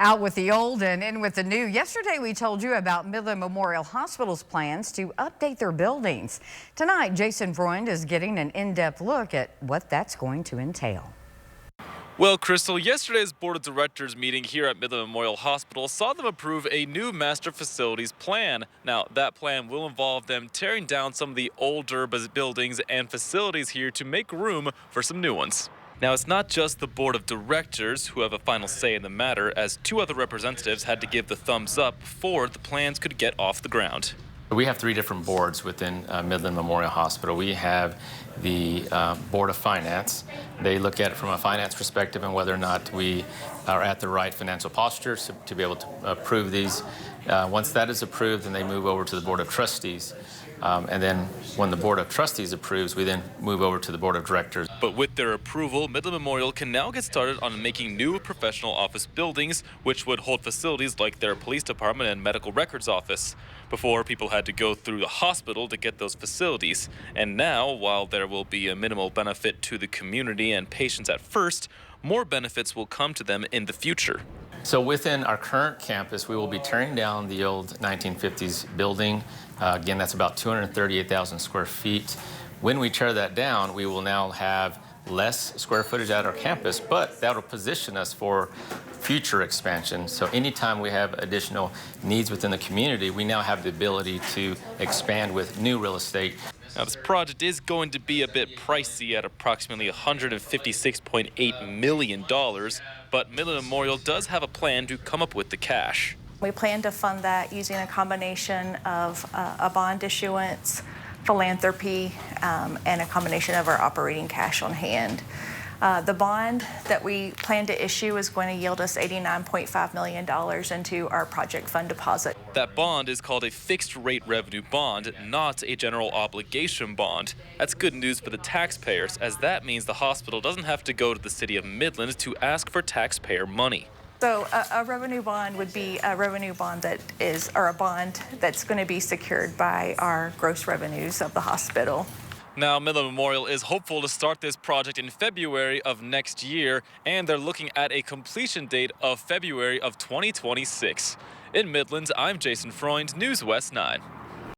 Out with the old and in with the new. Yesterday, we told you about Midland Memorial Hospital's plans to update their buildings. Tonight, Jason Freund is getting an in-depth look at what that's going to entail. Well, Crystal, yesterday's Board of Directors meeting here at Midland Memorial Hospital saw them approve a new master facilities plan. Now, that plan will involve them tearing down some of the older buildings and facilities here to make room for some new ones. Now, it's not just the Board of Directors who have a final say in the matter, as two other representatives had to give the thumbs up before the plans could get off the ground. We have three different boards within Midland Memorial Hospital. We have the Board of Finance. They look at it from a finance perspective and whether or not we are at the right financial posture to be able to approve these. Once that is approved, then they move over to the Board of Trustees. And then when the Board of Trustees approves, we then move over to the Board of Directors. But with their approval, Midland Memorial can now get started on making new professional office buildings, which would hold facilities like their police department and medical records office. Before, people had to go through the hospital to get those facilities. And now, while there will be a minimal benefit to the community and patients at first, more benefits will come to them in the future. So within our current campus, we will be tearing down the old 1950s building. Again, that's about 238,000 square feet. When we tear that down, we will now have less square footage at our campus, but that will position us for future expansion. So anytime we have additional needs within the community, we now have the ability to expand with new real estate. Now, this project is going to be a bit pricey at approximately $156.8 million, but Midland Memorial does have a plan to come up with the cash. We plan to fund that using a combination of a bond issuance, philanthropy, and a combination of our operating cash on hand. The bond that we plan to issue is going to yield us $89.5 million into our project fund deposit. That bond is called a fixed rate revenue bond, not a general obligation bond. That's good news for the taxpayers, as that means the hospital doesn't have to go to the city of Midland to ask for taxpayer money. So a revenue bond would be a revenue bond that is, or a bond that's going to be secured by our gross revenues of the hospital. Now, Midland Memorial is hopeful to start this project in February of next year, and they're looking at a completion date of February of 2026. In Midland, I'm Jason Freund, News West 9.